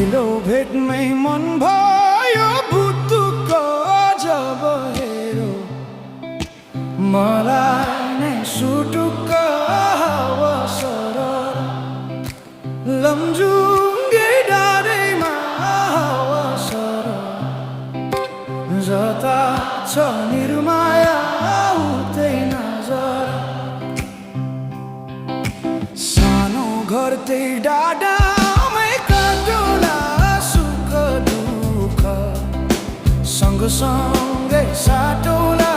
पहिलो भेटमै मन भयो भुतुक्क जब हेरो मलाई नै सुटुक्क हावा सरर लमजुङ्गे डाँडैमा हावा सरर जता छ निर्माया उतै नजर सानो घर त्यही डाँडामै काटुला सुख दुःख सँगसँगै साटौला